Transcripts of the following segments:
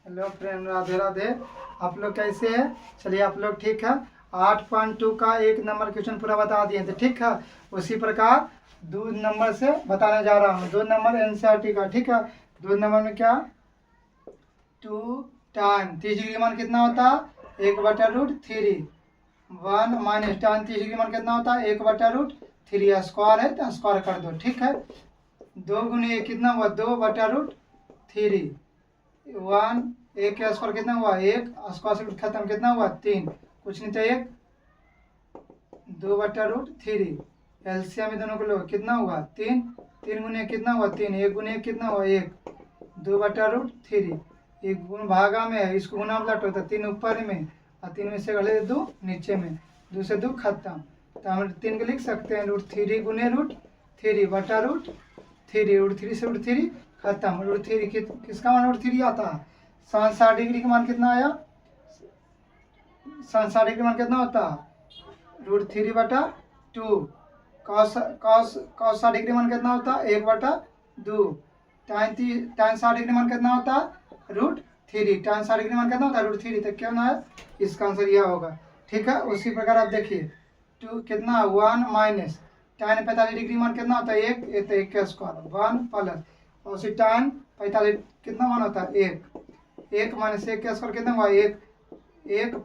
Hello friend, Radhe Radhe. आप लोग कैसे हैं? चलिए आप लोग ठीक है। 8.2 का एक नंबर क्वेश्चन पूरा बता दिए थे, ठीक है। उसी प्रकार 2 नंबर से बताने जा रहा हूँ। 2 नंबर एनसीईआरटी का, ठीक है। 2 नंबर में क्या 2 tan 30 डिग्री मान कितना होता है? 1/√3। 1 माइनस tan 30 डिग्री मान कितना होता है? 1/√3। स्क्वायर है तो स्क्वायर कर दो, ठीक है। 2 गुनी कितना हुआ? 2/√3। 1 1 का स्क्वायर कितना हुआ? 1। स्क्वायर से खत्म कितना हुआ? 3। कुछ नहीं तो 1 2/√3। एलसीएम में दोनों को लो, कितना हुआ? 3। 3 गुने कितना हुआ? 3। 1 गुने कितना हुआ? 1 2/√3। एक गुण भागा में है, इसको गुना में लटो तो 3 ऊपर में और 3 में से घड़े 2 नीचे में, 2 से 2 खत्म। तो हम 3 को लिख सकते हैं √3 गुने √3/√3। √3 से √3 खत्म। √3 किसका मान √3 आता है? 60 डिग्री का मान कितना आया? 60 डिग्री मान कितना होता है? √3/2। cos 60 डिग्री मान कितना होता है? 1/2। tan 60 डिग्री मान कितना होता है? √3। tan 60 डिग्री मान कितना होता है? √3। तो क्या ना है? इसका आंसर यह होगा, ठीक है। उसी प्रकार आप देखिए 2 कितना 1 माइनस tan 45 डिग्री मान कितना होता है? 1 तो 1 का स्क्वायर 1 प्लस और उसी tan 45 कितना मान होता है? 1 माइनस 1 का स्क्वायर कितना हुआ? 1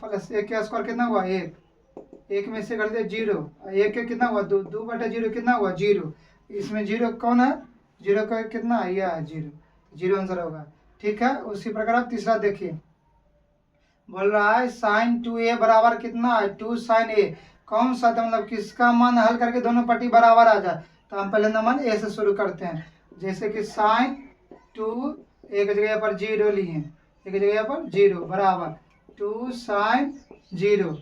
प्लस 1 का स्क्वायर कितना हुआ? 1 में से कर दे 0। 1 का कितना हुआ? 2/0 कितना हुआ? 0। इसमें 0 कौन है? 0 का कितना है? यह है 0। 0 आंसर होगा, ठीक है। उसी प्रकार आप तीसरा देखिए, बोल रहा है sin 2a बराबर कितना है? 2 sin a। कौन सा था? मतलब किसका मान हल करके दोनों पट्टी बराबर आ जाए। तो हम पहले नंबर a से शुरू करते हैं। जैसे कि sin 2 एक जगह पर 0 लिए, एक जगह पर 0 बराबर 2 sin 0।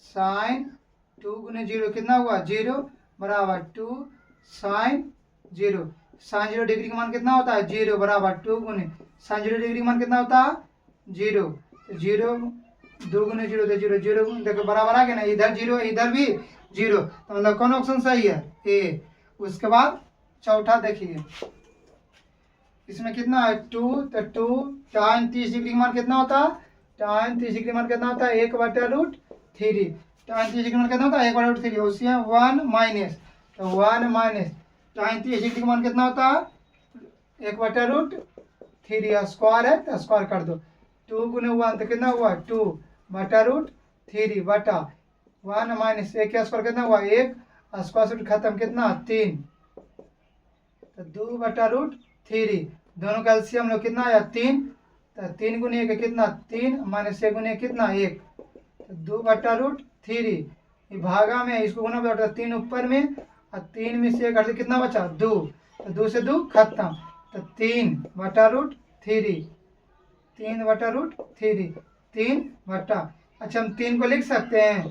sin 2 गुने 0 कितना हुआ? 0 बराबर 2 sin 0। sin 0 डिग्री का मान कितना होता है? 0 बराबर 2 गुने sin 0 डिग्री का मान कितना होता है? 0। 0 2 गुने 0 तो 0 0 देखो बराबर आ गया ना। इधर 0 इधर भी 0, तो मतलब कौन ऑप्शन सही है? ए। उसके बाद चौथा देखिए, इसमें कितना है? 2 तो 2 tan 30 डिग्री का मान कितना होता है? tan 30 डिग्री मान कितना होता है? 1/√3। tan 30 डिग्री मान कितना होता है? 1/√3। उसी में 1 माइनस, तो 1 माइनस tan 30 डिग्री का मान कितना होता है? 1/√3। स्क्वायर है तो स्क्वायर कर दो। 2 गुने 1 तो कितना हुआ? 2/√3 बटा 1 माइनस 1 का स्क्वायर कितना हुआ? 1। स्क्वायर से खत्म कितना? 3। तो 2/√3। दोनों का एलसीएम लोग कितना आया? 3। तो 3 गुने 1 कितना? 3 माइनस 1 गुने कितना? 1। तो 2/√3 भागा में इसको गुना बटा 3 ऊपर में और 3 में से 1 कितना बचा? 2। तो 2 से 2 खत्म। तो 3/√3। 3/√3 3 बटा, अच्छा हम 3 को लिख सकते हैं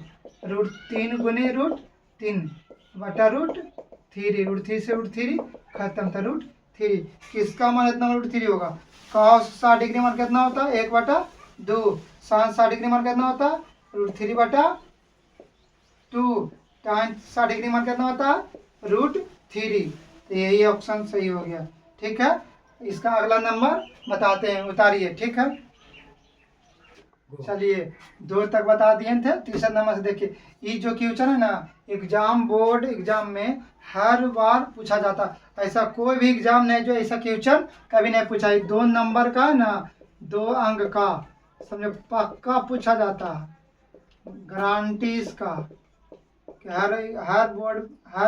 √3 गुने √3/√3। √3 से √3 खत्म था √3। किसका मान इतना √3 होगा? cos 60 डिग्री मान कितना होता है? 1/2। sin 60 डिग्री मान कितना होता है? √3/2। tan 60 डिग्री मान कितना होता है? √3। तो यही ऑप्शन सही हो गया, ठीक है। इसका अगला नंबर बताते हैं, उतारिए, ठीक है। चलिए 2 तक बता दिए थे। तीसरा नंबर से देखिए, ये जो क्वेश्चन है ना, बोर्ड एग्जाम में हर बार पूछा जाता। ऐसा कोई भी एग्जाम नहीं जो ऐसा क्वेश्चन कभी नहीं पूछा। 2 नंबर का ना, 2 अंक का, समझो पक्का पूछा जाता है, गारंटी इसका। हर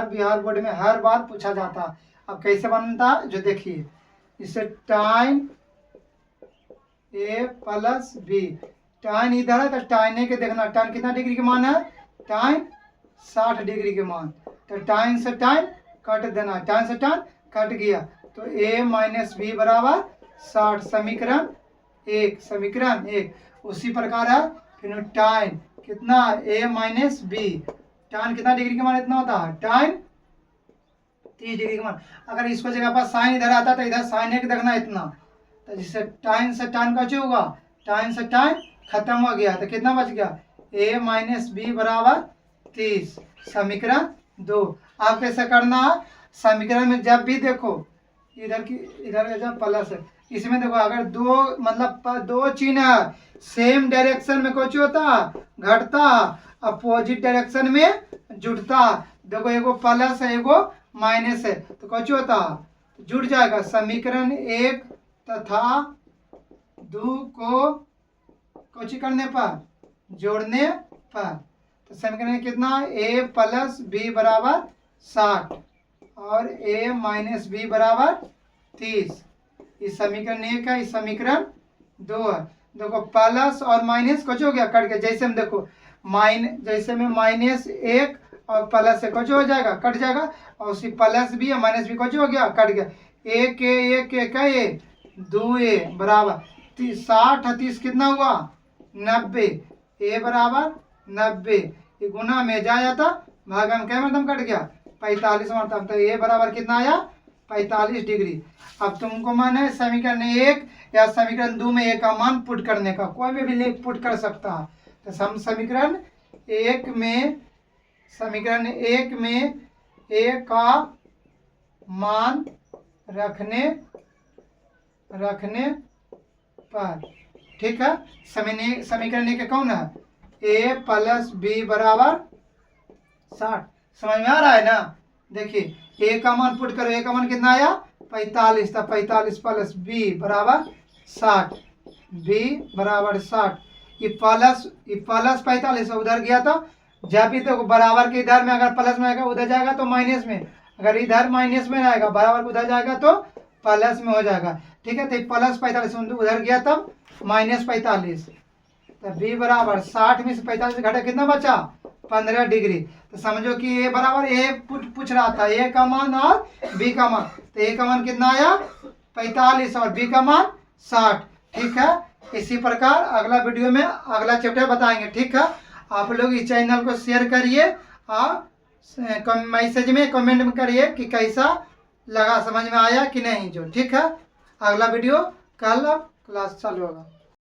बिहार बोर्ड में हर बार पूछा जाता। अब कैसे बनता है जो देखिए, इसे tan a plus b। tan इधर है तो tan a के देखना, tan कितना डिग्री के मान है? tan 60 डिग्री के मान। तो tan से tan कट देना, tan से tan कट गया तो a माइनस बी बराबर 60। समीकरण 1, समीकरण 1। उसी प्रकार है फिर tan कितना? a minus B. tan कितना डिग्री के मान इतना होता है? tan 30 डिग्री के मान। अगर इसको जगह पर साइन इधर आता तो इधर साइन 1 देखना इतना, तो जिससे tan से tan का जो होगा, tan से tan खत्म हो गया तो कितना बच गया? a माइनस बी बराबर 30। समीकरण 2। आप कैसे करना है? समीकरण में जब भी देखो इधर का जब प्लस है, इसमें देखो अगर दो मतलब दो चिन्ह सेम डायरेक्शन में कुछ होता घटता, अपोजिट डायरेक्शन में जुड़ता। देखो एगो प्लस है एगो माइनस है तो कुछ होता जुड़ जाएगा। समीकरण 1 तथा 2 को कुछ करने पर जोड़ने पर तो समीकरण कितना a प्लस बी बराबर 60 और a माइनस बी बराबर 30। इस समीकरण 1 है, इस समीकरण 2 है। देखो प्लस और माइनस कुछ हो गया कट गया। जैसे हम देखो जैसे में -1 और प्लस से कुछ हो जाएगा कट जाएगा, और उसी प्लस भी और माइनस भी कुछ हो गया कट गया। एक ए 2 ए बराबर 60 30 कितना हुआ 90, ए बराबर 90। ये गुना में जा जाता भागा में क्या मतलब कट गया 45 मतलब। तो ए बराबर कितना आया 45 डिग्री। अब तुमको मन है समीकरण 1 या समीकरण 2 में ए का मान पुट करने का, कोई भी पुट कर सकता है। तो हम समीकरण 1 में ए का मान रखने पर, ठीक है। समीकरण 1 कौन है a प्लस बी बराबर 60। समझ में आ रहा है ना। देखिए a का मान पुट करो, a का मान कितना आया 45 था, 45 प्लस बी बराबर 60, बी बराबर 60। ये प्लस 45 उधर गया था। जब भी तो बराबर के इधर में अगर प्लस में आएगा उधर जाएगा तो माइनस में, अगर इधर माइनस में आएगा बराबर उधर जाएगा तो प्लस में हो जाएगा, ठीक है। तो प्लस 45 उधर गया तब -45, तो बी बराबर 60 में से 45 घटा कितना बचा 15 डिग्री। तो समझो कि ए बराबर ए पूछ रहा था ए का मान और बी का मान। तो ए का मान कितना आया 45 और बी का मान 60, ठीक है। इसी प्रकार अगला वीडियो में अगला चैप्टर बताएंगे, ठीक है। आप लोग इस चैनल को शेयर करिए और मैसेज में कमेंट में करिए कि कैसा लगा, समझ में आया कि नहीं जो, ठीक है। अगला वीडियो कल क्लास चालू होगा।